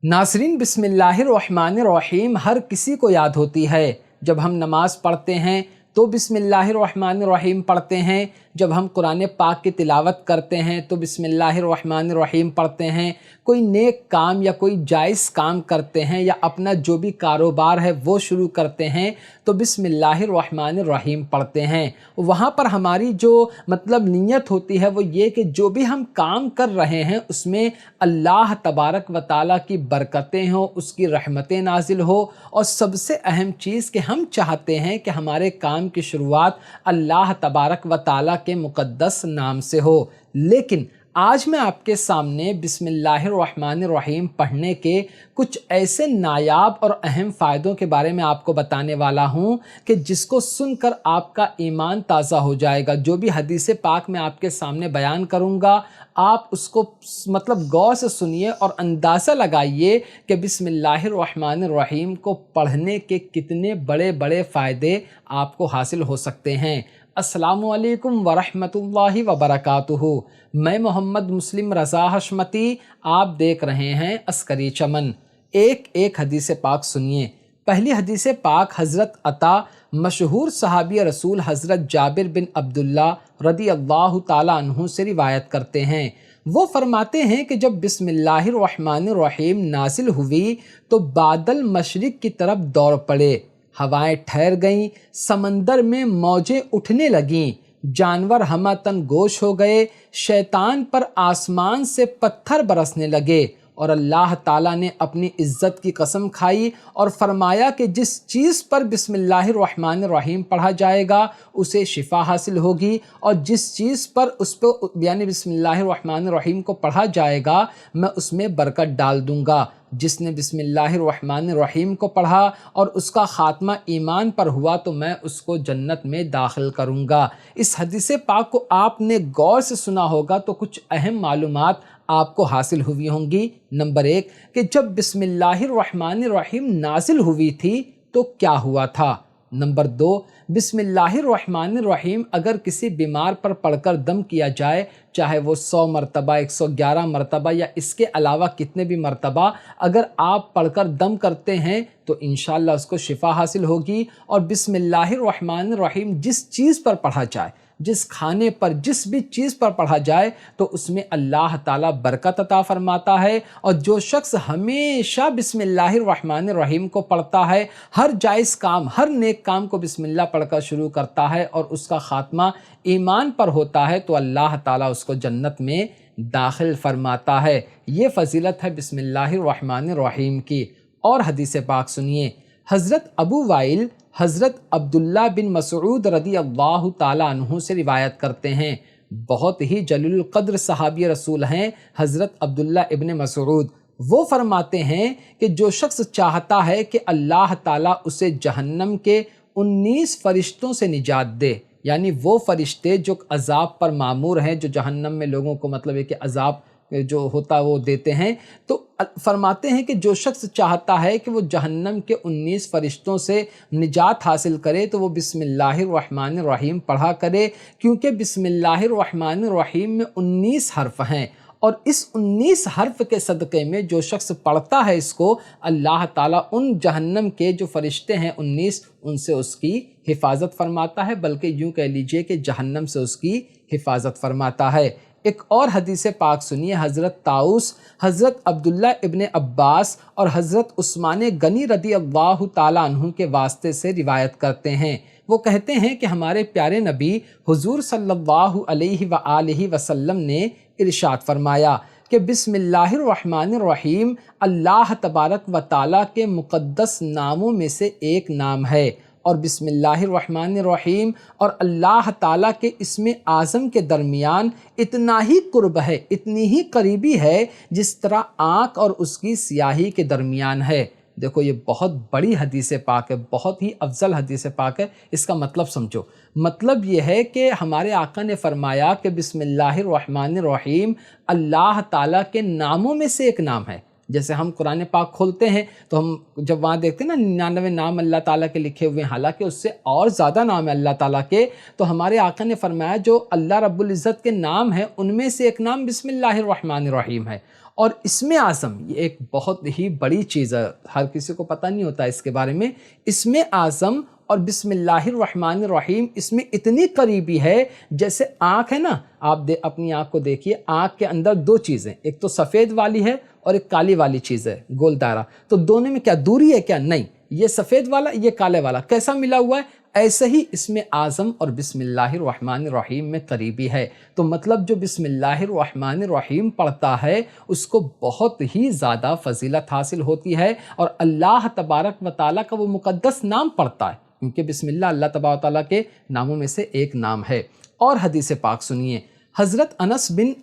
नाज़रीन, बिस्मिल्लाहिर्रहमानिर्रहीम हर किसी को याद होती है। जब हम नमाज़ पढ़ते हैं तो बिस्मिल्लाहिर्रहमानिर्रहीम पढ़ते हैं, जब हम कुरान पाक की तिलावत करते हैं तो बिस्मिल्लाहिर्रहमानिर्रहीम पढ़ते हैं, कोई नेक काम या कोई जायज़ काम करते हैं या अपना जो भी कारोबार है वो शुरू करते हैं तो बिस्मिल्लाहिर्रहमानिर्रहीम पढ़ते हैं। वहाँ पर हमारी जो नीयत होती है वो ये कि जो भी हम काम कर रहे हैं उसमें अल्लाह तबारक व तआला की बरकतें हों, उसकी रहमतें नाजिल हो, और सबसे अहम चीज़ कि हम चाहते हैं कि हमारे काम की शुरुआत अल्लाह तबारक व तआला के मुक़द्दस नाम से हो। लेकिन आज मैं आपके सामने बिस्मिल्लाहिर्रहमानिर्रहीम पढ़ने के कुछ ऐसे नायाब और अहम फ़ायदों के बारे में आपको बताने वाला हूँ कि जिसको सुनकर आपका ईमान ताज़ा हो जाएगा। जो भी हदीस पाक मैं आपके सामने बयान करूँगा आप उसको गौर से सुनिए और अंदाज़ा लगाइए कि बिस्मिल्लाहिर्रहमानिर्रहीम को पढ़ने के कितने बड़े बड़े फ़ायदे आपको हासिल हो सकते हैं। अस्सलामु अलैकुम वरहमतुल्लाहि वबरकातुहू। मैं मोहम्मद मुस्लिम रज़ा हशमती, आप देख रहे हैं अस्करी चमन। एक हदीस पाक सुनिए। पहली हदीस पाक हज़रत अता मशहूर सहाबी रसूल हज़रत जाबिर बिन अब्दुल्ला रदी अल्लाह ताला अन्हु से रिवायत करते हैं। वो फरमाते हैं कि जब बिस्मिल्लाहिर्रहमानिर्रहीम नाज़िल हुई तो बादल मशरिक़ की तरफ दौड़ पड़े, हवाएं ठहर गईं, समंदर में मौजें उठने लगीं, जानवर हमतन गोश हो गए, शैतान पर आसमान से पत्थर बरसने लगे, और अल्लाह ताला ने अपनी इज़्ज़त की कसम खाई और फरमाया कि जिस चीज़ पर बिस्मिल्लाहिर्रहमानिर्रहीम पढ़ा जाएगा उसे शिफा हासिल होगी, और जिस चीज़ पर बिस्मिल्लाहिर्रहमानिर्रहीम को पढ़ा जाएगा मैं उसमें बरकत डाल दूँगा। जिसने बिस्मिल्लाहिर्रहमानिर्रहीम को पढ़ा और उसका ख़ात्मा ईमान पर हुआ तो मैं उसको जन्नत में दाखिल करूँगा। इस हदीस पाक को आपने गौर से सुना होगा तो कुछ अहम मालूमात आपको हासिल हुई होंगी। नंबर 1 कि जब बिस्मिल्लाहिर्रहमानिर्रहीम नाजिल हुई थी तो क्या हुआ था। नंबर 2, बिस्मिल्लाहिर्रहमानिर्रहीम अगर किसी बीमार पर पढ़कर दम किया जाए, चाहे वो 100 मरतबा, 111 मरतबा या इसके अलावा कितने भी मरतबा अगर आप पढ़कर दम करते हैं तो इंशाअल्लाह उसको शिफा हासिल होगी। और बिस्मिल्लाहिर्रहमानिर्रहीम जिस चीज़ पर पढ़ा जाए, जिस खाने पर, जिस भी चीज़ पर पढ़ा जाए तो उसमें अल्लाह ताला बरकत अता फरमाता है। और जो शख्स हमेशा बिस्मिल्लाहिर्रहमानिर्रहीम को पढ़ता है, हर जायज़ काम, हर नेक काम को बिस्मिल्लाह पढ़कर शुरू करता है और उसका ख़ात्मा ईमान पर होता है तो अल्लाह ताला उसको जन्नत में दाखिल फरमाता है। ये फ़जीलत है बिस्मिल्लाहिर्रहमानिर्रहीम की। और हदीस पाक सुनिए। हज़रत अबू वाइल हज़रत अब्दुल्ला बिन मसऊद रदी अल्लाह ताला अन्हु से रिवायत करते हैं। बहुत ही जलील क़द्र सहाबी रसूल हैं हज़रत अब्दुल्ला इब्न मसऊद। वो फरमाते हैं कि जो शख्स चाहता है कि अल्लाह ताला उसे जहन्नम के 19 फ़रिश्तों से निजात दे, यानी वो फ़रिश्ते जो अज़ाब पर मामूर हैं, जो जहन्नम में लोगों को है कि अज़ाब जो होता वो देते हैं, तो फरमाते हैं कि जो शख्स चाहता है कि वो जहन्नम के 19 फ़रिश्तों से निजात हासिल करे तो वो बिस्मिल्लाहिर्रहमानिर्रहीम पढ़ा करे, क्योंकि बिस्मिल्लाहिर्रहमानिर्रहीम में 19 हर्फ हैं और इस 19 हर्फ के सदक़े में जो शख्स पढ़ता है इसको, अल्लाह ताला उन जहन्नम के जो फ़रिश्ते हैं 19 उनसे उसकी हिफाजत फरमाता है, बल्कि यूँ कह लीजिए कि जहन्नम से उसकी हिफाजत फरमाता है। एक और हदीस पाक सुनिए। हज़रत ताऊस हज़रत अब्दुल्ला इब्न अब्बास और हज़रत उस्मान गनी रदी अल्लाह ताला अन्हु के वास्ते से रिवायत करते हैं। वो कहते हैं कि हमारे प्यारे नबी हुज़ूर सल्लल्लाहु अलैहि व आलिहि वसल्लम ने इरशाद फरमाया कि बिस्मिल्लाहिर्रहमानिर्रहीम अल्लाह तबारक व ताला के मुक़द्दस नामों में से एक नाम है, और बिस्मिल्लाहिर्रहमानिर्रहीम और अल्लाह ताला के इस्म आज़म के दरमियान इतना ही कुर्ब है, इतनी ही करीबी है जिस तरह आँख और उसकी स्याही के दरमियान है। देखो ये बहुत बड़ी हदीस पाक है, बहुत ही अफजल हदीस पाक है। इसका मतलब समझो। मतलब ये है कि हमारे आका ने फरमाया कि बिस्मिल्लाहिर्रहमानिर्रहीम अल्लाह ताला के नामों में से एक नाम है। जैसे हम कुरान पाक खोलते हैं तो हम जब वहाँ देखते हैं ना 99 नाम अल्लाह ताला के लिखे हुए हैं, हालांकि उससे और ज़्यादा नाम है अल्लाह ताला के, तो हमारे आका ने फरमाया जो अल्लाह रब्बुल इज़्ज़त के नाम हैं उनमें से एक नाम बिस्मिल्लाहिर्रहमानिर्रहीम है। اور اسم اعظم یہ ایک بہت ہی بڑی چیز ہے، ہر کسی کو پتہ نہیں ہوتا اس کے بارے میں۔ اسم اعظم اور بسم اللہ الرحمن الرحیم اس میں اتنی قریبی ہے، جیسے آنکھ ہے نا، آپ اپنی آنکھ کو دیکھیے، آنکھ کے اندر دو چیزیں، ایک تو سفید والی ہے اور ایک کالی والی چیز ہے، گول دائرہ، تو دونوں میں کیا دوری ہے؟ کیا نہیں، یہ سفید والا یہ کالے والا کیسا ملا ہوا ہے؟ ایسے ہی اسم اعظم اور بسم اللہ الرحمن الرحیم میں قریبی ہے۔ تو مطلب جو بسم اللہ الرحمن الرحیم پڑھتا ہے اس کو بہت ہی زیادہ فضیلت حاصل ہوتی ہے، اور اللہ تبارک و تعالیٰ کا وہ مقدس نام پڑھتا ہے، کیونکہ بسم اللہ اللہ تبارک و تعالیٰ کے ناموں میں سے ایک نام ہے۔ اور حدیث پاک سنیے، حضرت انس بن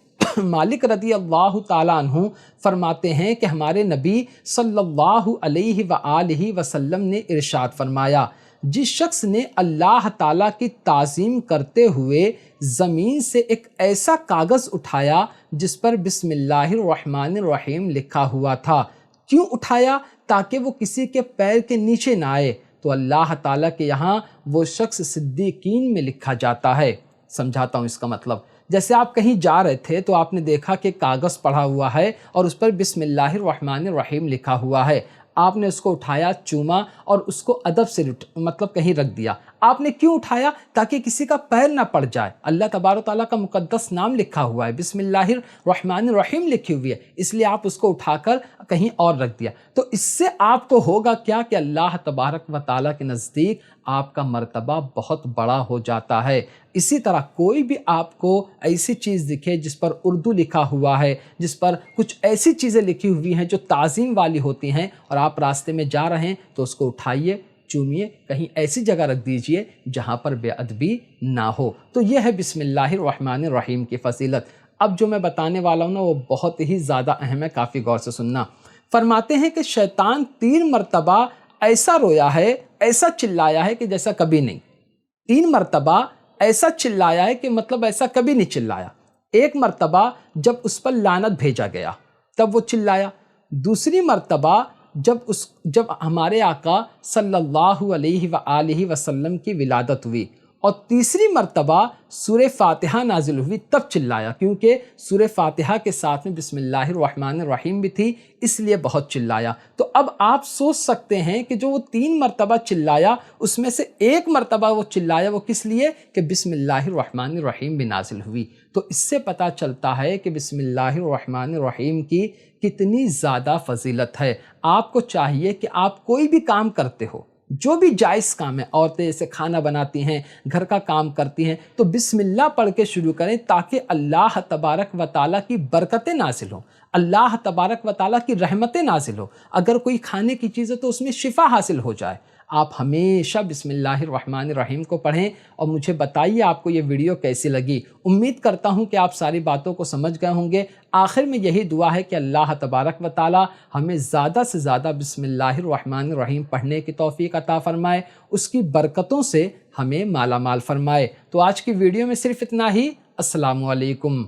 مالک رضی اللہ تعالیٰ عنہ فرماتے ہیں کہ ہمارے نبی صلی اللہ علیہ وآلہ وسلم نے ارشاد فرمایا، جس شخص نے اللہ تعالیٰ کی تعظیم کرتے ہوئے زمین سے ایک ایسا کاغذ اٹھایا جس پر بسم اللہ الرحمن الرحیم لکھا ہوا تھا، کیوں اٹھایا؟ تاکہ وہ کسی کے پیر کے نیچے نہ آئے، تو اللہ تعالیٰ کے یہاں وہ شخص صدیقین میں لکھا جاتا ہے۔ سمجھاتا ہوں اس کا مطلب، جیسے آپ کہیں جا رہے تھے تو آپ نے دیکھا کہ کاغذ پڑا ہوا ہے اور اس پر بسم اللہ الرحمن الرحیم لکھا ہوا ہے، آپ نے اس کو اٹھایا، چوما اور اس کو ادب سے مطلب کہیں رکھ دیا۔ آپ نے کیوں اٹھایا؟ تاکہ کسی کا پیر نہ پڑ جائے، اللہ تبارک و تعالیٰ کا مقدس نام لکھا ہوا ہے، بسم اللہ الرحمن الرحیم لکھی ہوئی ہے، اس لیے آپ اس کو اٹھا کر کہیں اور رکھ دیا۔ تو اس سے آپ کو ہوگا کیا کہ اللہ تبارک و تعالیٰ کے نزدیک آپ کا مرتبہ بہت بڑا ہو جاتا ہے۔ اسی طرح کوئی بھی آپ کو ایسی چیز دکھے جس پر اردو لکھا ہوا ہے، جس پر کچھ ایسی چیزیں لکھی ہوئی ہیں جو تعظیم والی ہوتی ہیں، اور آپ راستے میں جا رہے ہیں تو اس کو اٹھائیے، چومیے، کہیں ایسی جگہ رکھ دیجئے جہاں پر بے ادبی نہ ہو۔ تو یہ ہے بسم اللہ الرحمن الرحیم کی فضیلت۔ اب جو میں بتانے والا ہوں نا وہ بہت ہی زیادہ اہم ہے، کافی غور سے سننا۔ فرماتے ہیں کہ شیطان 3 مرتبہ ایسا رویا ہے، ایسا چلایا ہے کہ جیسا کبھی نہیں۔ 3 مرتبہ ایسا چلایا ہے کہ مطلب ایسا کبھی نہیں چلایا۔ ایک مرتبہ جب اس پر لعنت بھیجا گیا تب وہ چلایا، دوسری مرتبہ جب ہمارے آقا صلی اللہ علیہ وآلہ وسلم کی ولادت ہوئی، اور تیسری مرتبہ سورہ فاتحہ نازل ہوئی تب چلایا، کیونکہ سورہ فاتحہ کے ساتھ میں بسم اللہ الرحمن الرحیم بھی تھی، اس لیے بہت چلایا۔ تو اب آپ سوچ سکتے ہیں کہ جو وہ 3 مرتبہ چلایا اس میں سے ایک مرتبہ وہ چلایا، وہ کس لیے؟ کہ بسم اللہ الرحمن الرحیم بھی نازل ہوئی۔ تو اس سے پتہ چلتا ہے کہ بسم اللہ الرحمن الرحیم کی کتنی زیادہ فضیلت ہے۔ آپ کو چاہیے کہ آپ کوئی بھی کام کرتے ہو، جو بھی جائز کام ہے، عورتیں جیسے کھانا بناتی ہیں، گھر کا کام کرتی ہیں، تو بسم اللہ پڑھ کے شروع کریں تاکہ اللہ تبارک و تعالیٰ کی برکتیں نازل ہوں، اللہ تبارک و تعالیٰ کی رحمتیں نازل ہوں۔ اگر کوئی کھانے کی چیز ہے تو اس میں شفا حاصل ہو جائے۔ آپ ہمیشہ بسم اللہ الرحمن الرحیم کو پڑھیں، اور مجھے بتائیے آپ کو یہ ویڈیو کیسی لگی۔ امید کرتا ہوں کہ آپ ساری باتوں کو سمجھ گئے ہوں گے۔ آخر میں یہی دعا ہے کہ اللہ تبارک و تعالی ہمیں زیادہ سے زیادہ بسم اللہ الرحمن الرحیم پڑھنے کی توفیق عطا فرمائے، اس کی برکتوں سے ہمیں مالا مال فرمائے۔ تو آج کی ویڈیو میں صرف اتنا ہی۔ السلام علیکم۔